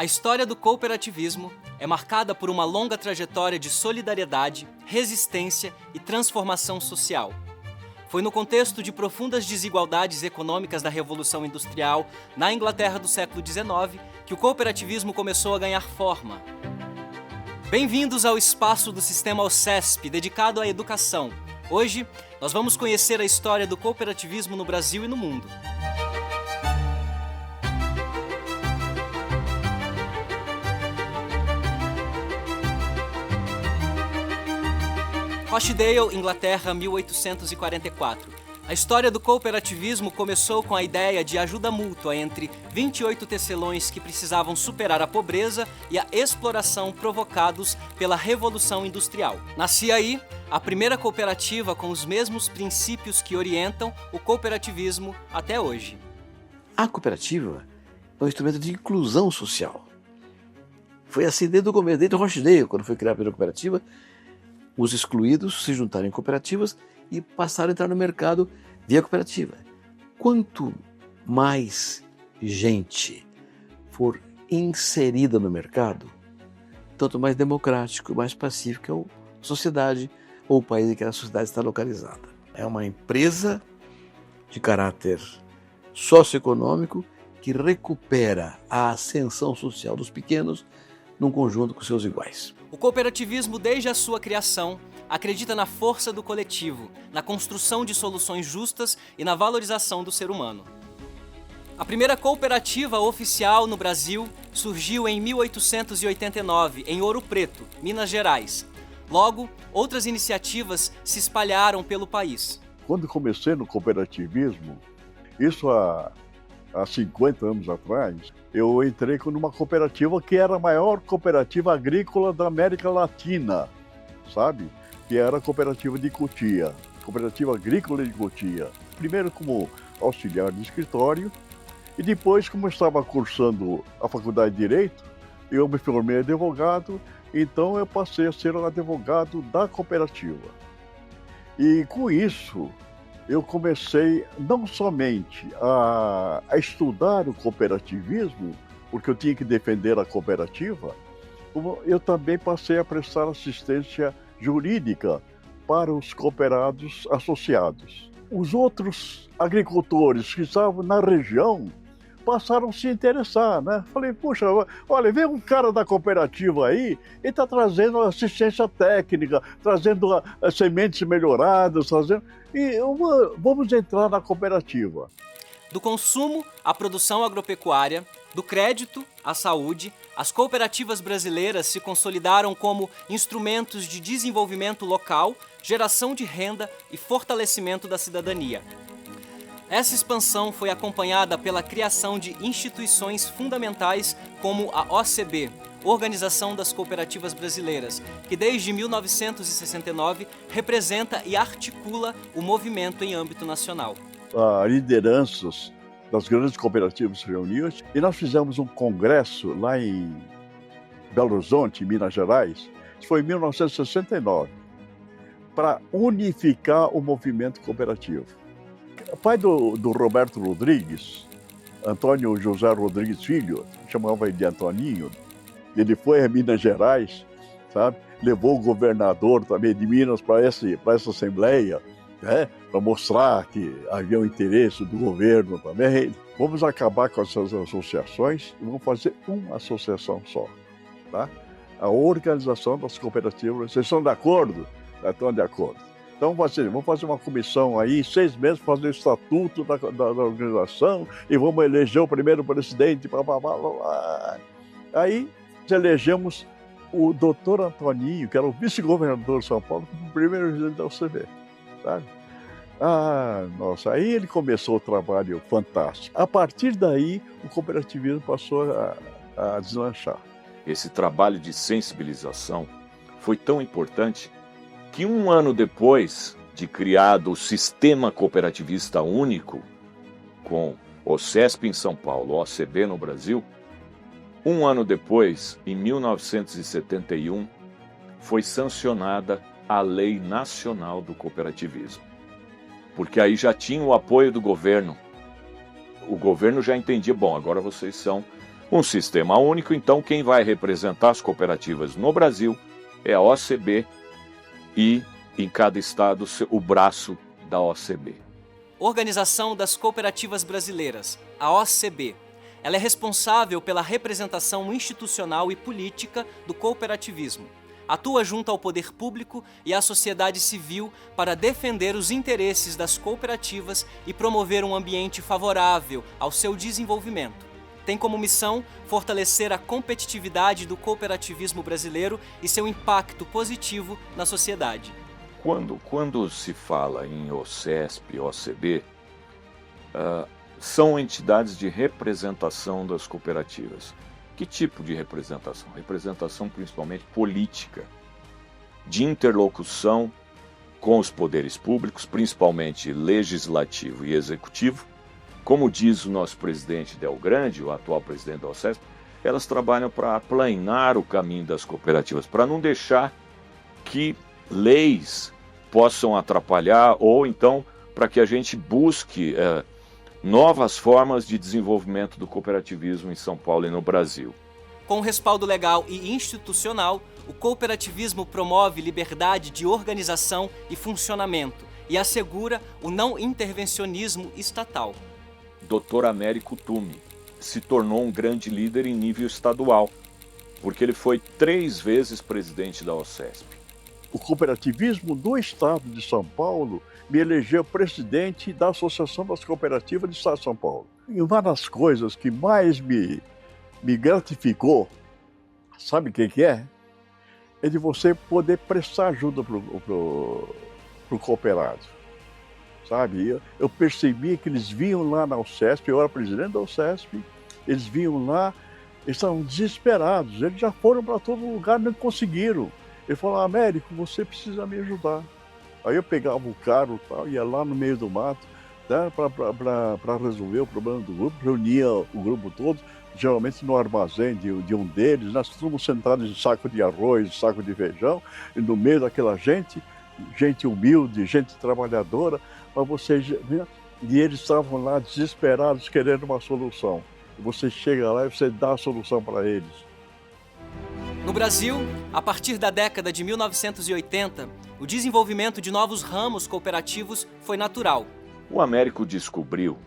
A história do cooperativismo é marcada por uma longa trajetória de solidariedade, resistência e transformação social. Foi no contexto de profundas desigualdades econômicas da Revolução Industrial, na Inglaterra do século XIX, que o cooperativismo começou a ganhar forma. Bem-vindos ao espaço do Sistema OCESP, dedicado à educação. Hoje, nós vamos conhecer a história do cooperativismo no Brasil e no mundo. Rochdale, Inglaterra, 1844. A história do cooperativismo começou com a ideia de ajuda mútua entre 28 tecelões que precisavam superar a pobreza e a exploração provocados pela Revolução Industrial. Nascia aí a primeira cooperativa com os mesmos princípios que orientam o cooperativismo até hoje. A cooperativa é um instrumento de inclusão social. Foi assim desde o começo, desde Rochdale, quando foi criada a primeira cooperativa. Os excluídos se juntaram em cooperativas e passaram a entrar no mercado via cooperativa. Quanto mais gente for inserida no mercado, tanto mais democrático, mais pacífico é a sociedade ou o país em que a sociedade está localizada. É uma empresa de caráter socioeconômico que recupera a ascensão social dos pequenos num conjunto com seus iguais. O cooperativismo, desde a sua criação, acredita na força do coletivo, na construção de soluções justas e na valorização do ser humano. A primeira cooperativa oficial no Brasil surgiu em 1889, em Ouro Preto, Minas Gerais. Logo, outras iniciativas se espalharam pelo país. Quando comecei no cooperativismo, isso há 50 anos atrás, eu entrei numa cooperativa que era a maior cooperativa agrícola da América Latina, sabe? Que era a cooperativa de Cotia, Cooperativa Agrícola de Cotia. Primeiro como auxiliar de escritório e depois, como eu estava cursando a faculdade de Direito, eu me formei advogado, então eu passei a ser um advogado da cooperativa. E com isso, eu comecei não somente a estudar o cooperativismo, porque eu tinha que defender a cooperativa, como eu também passei a prestar assistência jurídica para os cooperados associados. Os outros agricultores que estavam na região passaram a se interessar, né? Falei, puxa, olha, vem um cara da cooperativa aí e está trazendo assistência técnica, trazendo sementes melhoradas, e vamos entrar na cooperativa. Do consumo à produção agropecuária, do crédito à saúde, as cooperativas brasileiras se consolidaram como instrumentos de desenvolvimento local, geração de renda e fortalecimento da cidadania. Essa expansão foi acompanhada pela criação de instituições fundamentais como a OCB, Organização das Cooperativas Brasileiras, que desde 1969 representa e articula o movimento em âmbito nacional. Lideranças das grandes cooperativas se reuniam e nós fizemos um congresso lá em Belo Horizonte, Minas Gerais, isso foi em 1969, para unificar o movimento cooperativo. O pai do Roberto Rodrigues, Antônio José Rodrigues Filho, chamava ele de Antoninho, ele foi a Minas Gerais, sabe? Levou o governador também de Minas para essa assembleia, né? Para mostrar que havia um interesse do governo também. Vamos acabar com essas associações e vamos fazer uma associação só, tá? A Organização das Cooperativas. Vocês estão de acordo? Estão de acordo. Então vamos fazer uma comissão aí, 6 meses, fazer o estatuto da organização e vamos eleger o primeiro presidente. Blá, blá, blá, blá. Aí elegemos o doutor Antoninho, que era o vice-governador de São Paulo, como primeiro presidente da UCB, sabe? Nossa, aí ele começou o trabalho fantástico. A partir daí, o cooperativismo passou a deslanchar. Esse trabalho de sensibilização foi tão importante que 1 ano depois de criado o Sistema Cooperativista Único, com o OCESP em São Paulo, o OCB no Brasil, 1 ano depois, em 1971, foi sancionada a Lei Nacional do Cooperativismo. Porque aí já tinha o apoio do governo. O governo já entendia, bom, agora vocês são Um sistema único, então quem vai representar as cooperativas no Brasil é a OCB e em cada estado o braço da OCB. Organização das Cooperativas Brasileiras, a OCB. Ela é responsável pela representação institucional e política do cooperativismo. Atua junto ao poder público e à sociedade civil para defender os interesses das cooperativas e promover um ambiente favorável ao seu desenvolvimento. Tem como missão fortalecer a competitividade do cooperativismo brasileiro e seu impacto positivo na sociedade. Quando se fala em OCESP, OCB, são entidades de representação das cooperativas. Que tipo de representação? Representação principalmente política, de interlocução com os poderes públicos, principalmente legislativo e executivo. Como diz o nosso presidente Del Grande, o atual presidente da OCESP, elas trabalham para aplanar o caminho das cooperativas, para não deixar que leis possam atrapalhar, ou então para que a gente busque novas formas de desenvolvimento do cooperativismo em São Paulo e no Brasil. Com respaldo legal e institucional, o cooperativismo promove liberdade de organização e funcionamento e assegura o não intervencionismo estatal. Dr. Américo Tumi se tornou um grande líder em nível estadual, porque ele foi 3 vezes presidente da OCESP. O cooperativismo do estado de São Paulo me elegeu presidente da Associação das Cooperativas do estado de São Paulo. E uma das coisas que mais me gratificou, sabe o que é? É de você poder prestar ajuda pro cooperado. Sabe? Eu percebi que eles vinham lá na OCESP, eu era presidente da OCESP, eles vinham lá, eles estavam desesperados, eles já foram para todo lugar e não conseguiram. Ele falou: Américo, você precisa me ajudar. Aí eu pegava o carro e tal, ia lá no meio do mato, né, para resolver o problema do grupo, reunia o grupo todo, geralmente no armazém de um deles, nós estávamos sentados em saco de arroz, saco de feijão, e no meio daquela gente humilde, gente trabalhadora, mas e eles estavam lá desesperados, querendo uma solução. E você chega lá e você dá a solução para eles. No Brasil, a partir da década de 1980, o desenvolvimento de novos ramos cooperativos foi natural. O Américo descobriu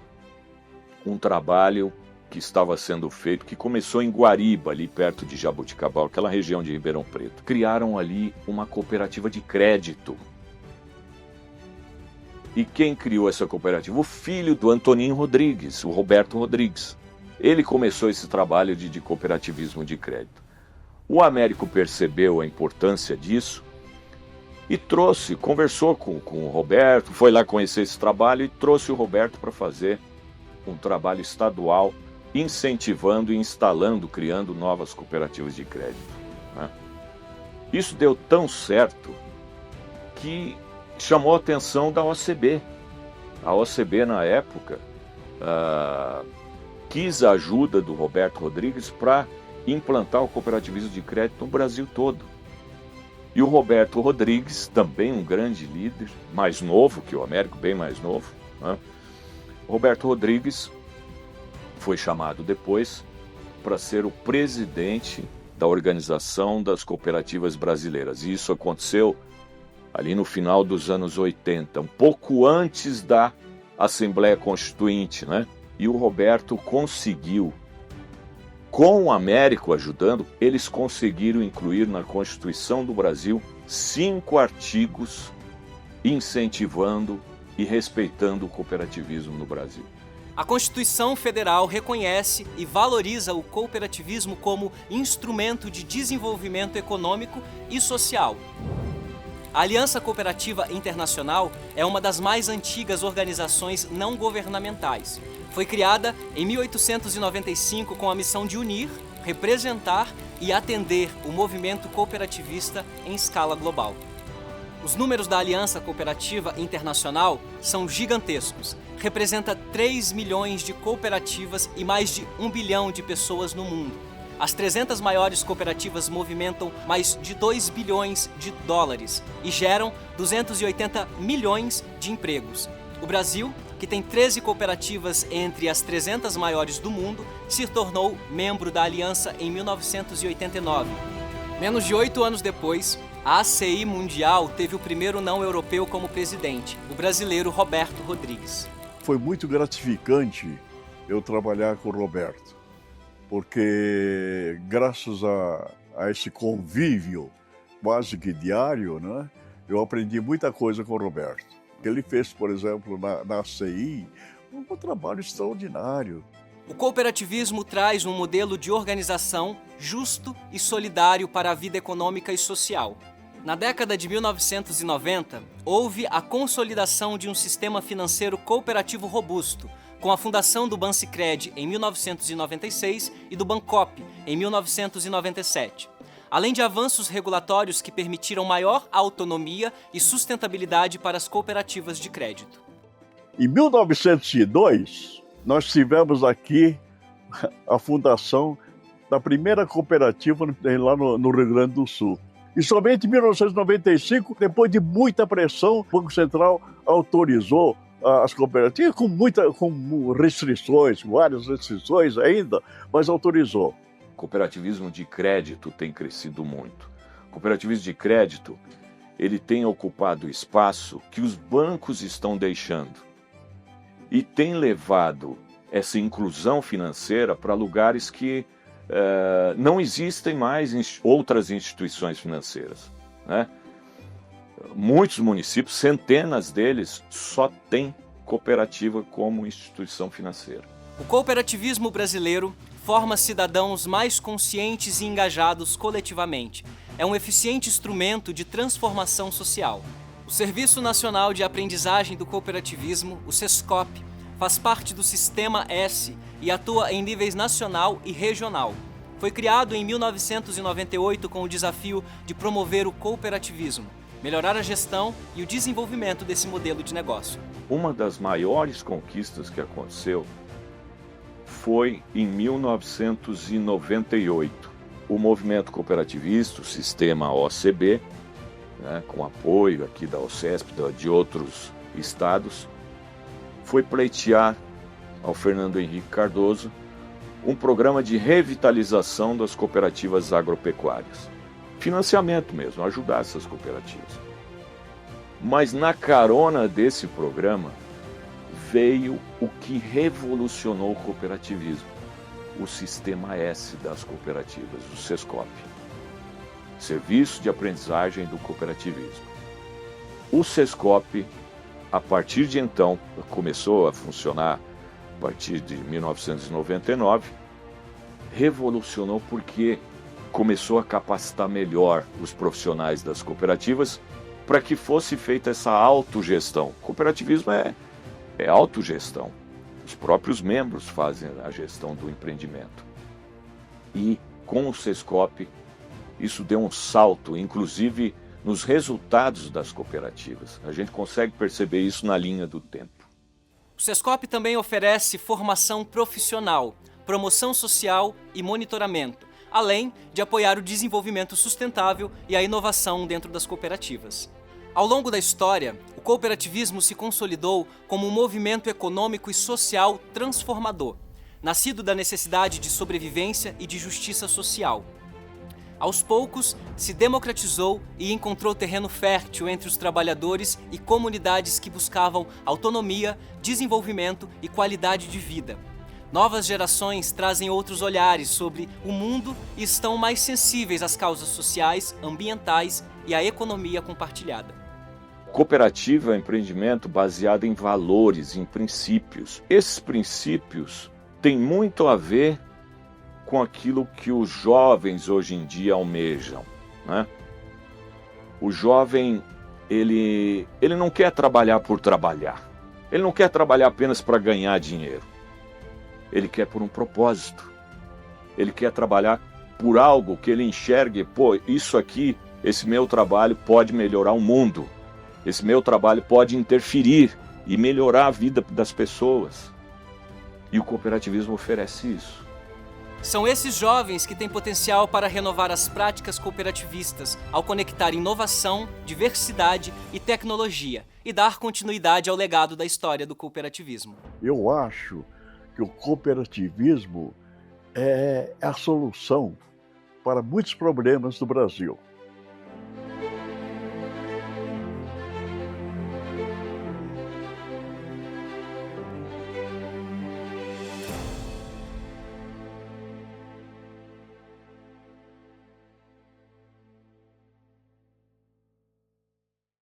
um trabalho que estava sendo feito, que começou em Guariba, ali perto de Jaboticabal, aquela região de Ribeirão Preto. Criaram ali uma cooperativa de crédito. E quem criou essa cooperativa? O filho do Antoninho Rodrigues, o Roberto Rodrigues. Ele começou esse trabalho de cooperativismo de crédito. O Américo percebeu a importância disso e conversou com o Roberto, foi lá conhecer esse trabalho e trouxe o Roberto para fazer um trabalho estadual, incentivando e instalando, criando novas cooperativas de crédito, né? Isso deu tão certo que chamou a atenção da OCB. A OCB, na época, quis a ajuda do Roberto Rodrigues para implantar o cooperativismo de crédito no Brasil todo. E o Roberto Rodrigues, também um grande líder, mais novo que o Américo, bem mais novo, né? O Roberto Rodrigues foi chamado depois para ser o presidente da Organização das Cooperativas Brasileiras. E isso aconteceu ali no final dos anos 80, um pouco antes da Assembleia Constituinte, né? E o Roberto conseguiu, com o Américo ajudando, eles conseguiram incluir na Constituição do Brasil 5 artigos incentivando e respeitando o cooperativismo no Brasil. A Constituição Federal reconhece e valoriza o cooperativismo como instrumento de desenvolvimento econômico e social. A Aliança Cooperativa Internacional é uma das mais antigas organizações não governamentais. Foi criada em 1895 com a missão de unir, representar e atender o movimento cooperativista em escala global. Os números da Aliança Cooperativa Internacional são gigantescos. Representa 3 milhões de cooperativas e mais de 1 bilhão de pessoas no mundo. As 300 maiores cooperativas movimentam mais de 2 bilhões de dólares e geram 280 milhões de empregos. O Brasil, que que tem 13 cooperativas entre as 300 maiores do mundo, se tornou membro da aliança em 1989. Menos de 8 anos depois, a ACI Mundial teve o primeiro não-europeu como presidente, o brasileiro Roberto Rodrigues. Foi muito gratificante eu trabalhar com o Roberto, porque graças a esse convívio quase que diário, né, eu aprendi muita coisa com o Roberto. Ele fez, por exemplo, na ACI, um trabalho extraordinário. O cooperativismo traz um modelo de organização justo e solidário para a vida econômica e social. Na década de 1990, houve a consolidação de um sistema financeiro cooperativo robusto, com a fundação do Bancicred em 1996 e do Bancop em 1997. Além de avanços regulatórios que permitiram maior autonomia e sustentabilidade para as cooperativas de crédito. Em 1902, nós tivemos aqui a fundação da primeira cooperativa lá no Rio Grande do Sul. E somente em 1995, depois de muita pressão, o Banco Central autorizou as cooperativas com restrições, várias restrições ainda, mas autorizou. O cooperativismo de crédito tem crescido muito. O cooperativismo de crédito, ele tem ocupado o espaço que os bancos estão deixando e tem levado essa inclusão financeira para lugares que não existem mais outras instituições financeiras, né? Muitos municípios, centenas deles, só têm cooperativa como instituição financeira. O cooperativismo brasileiro forma cidadãos mais conscientes e engajados coletivamente. É um eficiente instrumento de transformação social. O Serviço Nacional de Aprendizagem do Cooperativismo, o SESCOP, faz parte do Sistema S e atua em níveis nacional e regional. Foi criado em 1998 com o desafio de promover o cooperativismo, melhorar a gestão e o desenvolvimento desse modelo de negócio. Uma das maiores conquistas que aconteceu foi em 1998. O movimento cooperativista, o sistema OCB, né, com apoio aqui da OCESP, de outros estados, foi pleitear ao Fernando Henrique Cardoso um programa de revitalização das cooperativas agropecuárias. Financiamento mesmo, ajudar essas cooperativas. Mas na carona desse programa veio o que revolucionou o cooperativismo, o Sistema S das cooperativas, o SESCOP, Serviço de Aprendizagem do Cooperativismo. O SESCOP, a partir de então, começou a funcionar a partir de 1999, revolucionou porque começou a capacitar melhor os profissionais das cooperativas para que fosse feita essa autogestão. O cooperativismo é autogestão. Os próprios membros fazem a gestão do empreendimento. E com o SESCOP, isso deu um salto, inclusive nos resultados das cooperativas. A gente consegue perceber isso na linha do tempo. O SESCOP também oferece formação profissional, promoção social e monitoramento, além de apoiar o desenvolvimento sustentável e a inovação dentro das cooperativas. Ao longo da história, o cooperativismo se consolidou como um movimento econômico e social transformador, nascido da necessidade de sobrevivência e de justiça social. Aos poucos, se democratizou e encontrou terreno fértil entre os trabalhadores e comunidades que buscavam autonomia, desenvolvimento e qualidade de vida. Novas gerações trazem outros olhares sobre o mundo e estão mais sensíveis às causas sociais, ambientais e à economia compartilhada. Cooperativa é um empreendimento baseado em valores, em princípios. Esses princípios têm muito a ver com aquilo que os jovens hoje em dia almejam, né? O jovem, ele não quer trabalhar por trabalhar. Ele não quer trabalhar apenas para ganhar dinheiro. Ele quer por um propósito. Ele quer trabalhar por algo que ele enxergue, pô, isso aqui, esse meu trabalho pode melhorar o mundo. Esse meu trabalho pode interferir e melhorar a vida das pessoas. E o cooperativismo oferece isso. São esses jovens que têm potencial para renovar as práticas cooperativistas ao conectar inovação, diversidade e tecnologia e dar continuidade ao legado da história do cooperativismo. Eu acho que o cooperativismo é a solução para muitos problemas do Brasil.